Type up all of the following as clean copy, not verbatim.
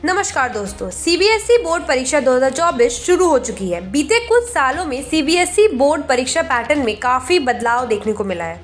नमस्कार दोस्तों, CBSE board परीक्षा 2024 शुरू हो चुकी है। बीते कुछ सालों में सीबीएसई बोर्ड परीक्षा पैटर्न में काफ़ी बदलाव देखने को मिला है।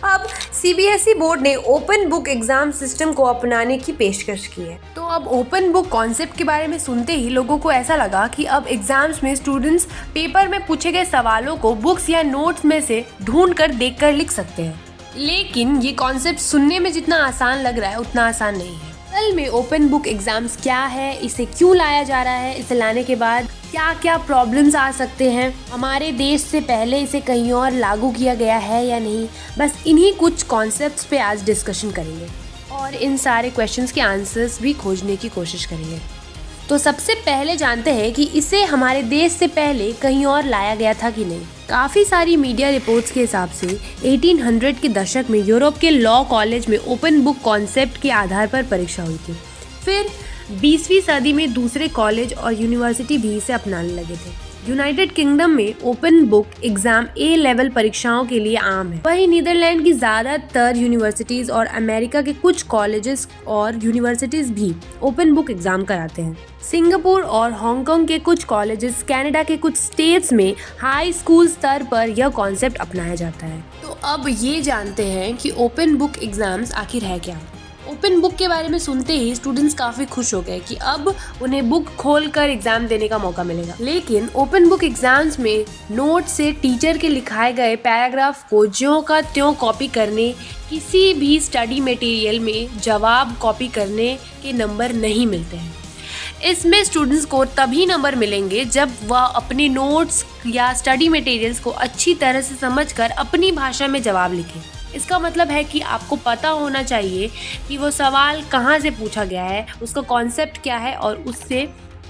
अब सीबीएसई बोर्ड ने ओपन बुक एग्जाम सिस्टम को अपनाने की पेशकश की है। तो अब ओपन बुक कॉन्सेप्ट के बारे में सुनते ही लोगों को ऐसा लगा कि अब एग्जाम्स में स्टूडेंट्स पेपर में पूछे गए सवालों को बुक्स या नोट्स में से ढूंढ कर देख कर लिख सकते हैं। लेकिन ये कॉन्सेप्ट सुनने में जितना आसान लग रहा है उतना आसान नहीं है। असल में ओपन बुक एग्जाम्स क्या है, इसे क्यों लाया जा रहा है, इसे लाने के बाद क्या क्या प्रॉब्लम्स आ सकते हैं, हमारे देश से पहले इसे कहीं और लागू किया गया है या नहीं, बस इन्हीं कुछ कॉन्सेप्ट्स पे आज डिस्कशन करेंगे और इन सारे क्वेश्चंस के आंसर्स भी खोजने की कोशिश करेंगे। तो सबसे पहले जानते हैं कि इसे हमारे देश से पहले कहीं और लाया गया था कि नहीं। काफ़ी सारी मीडिया रिपोर्ट्स के हिसाब से 1800 के दशक में यूरोप के लॉ कॉलेज में ओपन बुक कॉन्सेप्ट के आधार पर परीक्षा हुई थी। फिर 20वीं सदी में दूसरे कॉलेज और यूनिवर्सिटी भी इसे अपनाने लगे थे। यूनाइटेड किंगडम में open book exam A level परीक्षाओं के लिए आम है। वहीं नीदरलैंड की ज़्यादातर यूनिवर्सिटीज़ और अमेरिका के कुछ कॉलेजेस और यूनिवर्सिटीज़ भी ओपन बुक एग्जाम कराते हैं। सिंगापुर और हांगकांग के कुछ कॉलेजेस, कनाडा के कुछ स्टेट्स में हाई स्कूल स्तर पर यह कॉन्सेप्ट अपनाया जाता है। तो अब ये जानते हैं कि ओपन बुक एग्जाम्स आखिर है क्या। ओपन बुक के बारे में सुनते ही स्टूडेंट्स काफ़ी खुश हो गए कि अब उन्हें बुक खोलकर एग्जाम देने का मौका मिलेगा। लेकिन ओपन बुक एग्जाम्स में नोट से टीचर के लिखाए गए पैराग्राफ को ज्यों का त्यों कॉपी करने, किसी भी स्टडी मटेरियल में जवाब कॉपी करने के नंबर नहीं मिलते हैं। इसमें स्टूडेंट्स को तभी नंबर मिलेंगे जब वह अपने नोट्स या स्टडी मटेरियल्स को अच्छी तरह से समझकर अपनी भाषा में जवाब लिखें। इसका मतलब है कि आपको पता होना चाहिए कि वो सवाल कहाँ से पूछा गया है, उसका कॉन्सेप्ट क्या है और उससे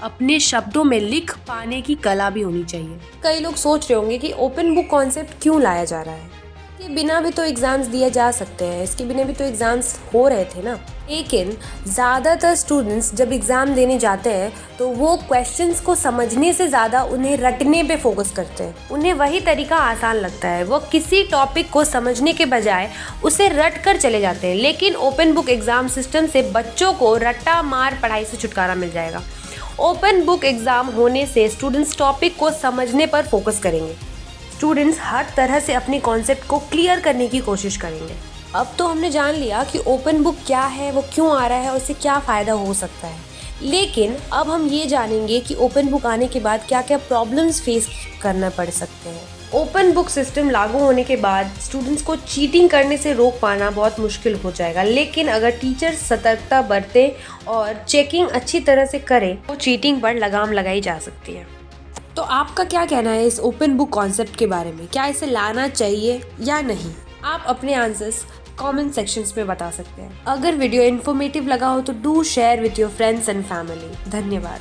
अपने शब्दों में लिख पाने की कला भी होनी चाहिए। कई लोग सोच रहे होंगे कि ओपन बुक कॉन्सेप्ट क्यों लाया जा रहा है। इसके बिना भी तो एग्जाम्स दिए जा सकते हैं, इसके बिना भी तो एग्जाम्स हो रहे थे ना। लेकिन ज़्यादातर स्टूडेंट्स जब एग्ज़ाम देने जाते हैं तो वो क्वेश्चंस को समझने से ज़्यादा उन्हें रटने पे फोकस करते हैं। उन्हें वही तरीका आसान लगता है। वो किसी टॉपिक को समझने के बजाय उसे रट कर चले जाते हैं। लेकिन ओपन बुक एग्ज़ाम सिस्टम से बच्चों को रट्टा मार पढ़ाई से छुटकारा मिल जाएगा। ओपन बुक एग्ज़ाम होने से स्टूडेंट्स टॉपिक को समझने पर फोकस करेंगे। स्टूडेंट्स हर तरह से अपने कॉन्सेप्ट को क्लियर करने की कोशिश करेंगे। अब तो हमने जान लिया कि ओपन बुक क्या है, वो क्यों आ रहा है और उससे क्या फ़ायदा हो सकता है। लेकिन अब हम ये जानेंगे कि ओपन बुक आने के बाद क्या क्या प्रॉब्लम्स फेस करना पड़ सकते हैं। ओपन बुक सिस्टम लागू होने के बाद स्टूडेंट्स को चीटिंग करने से रोक पाना बहुत मुश्किल हो जाएगा। लेकिन अगर टीचर सतर्कता बरते और चेकिंग अच्छी तरह से करे तो चीटिंग पर लगाम लगाई जा सकती है। तो आपका क्या कहना है इस ओपन बुक कॉन्सेप्ट के बारे में? क्या इसे लाना चाहिए या नहीं? आप अपने आंसर्स कमेंट सेक्शंस में बता सकते हैं। अगर वीडियो इन्फॉर्मेटिव लगा हो तो do share with your friends and family. धन्यवाद।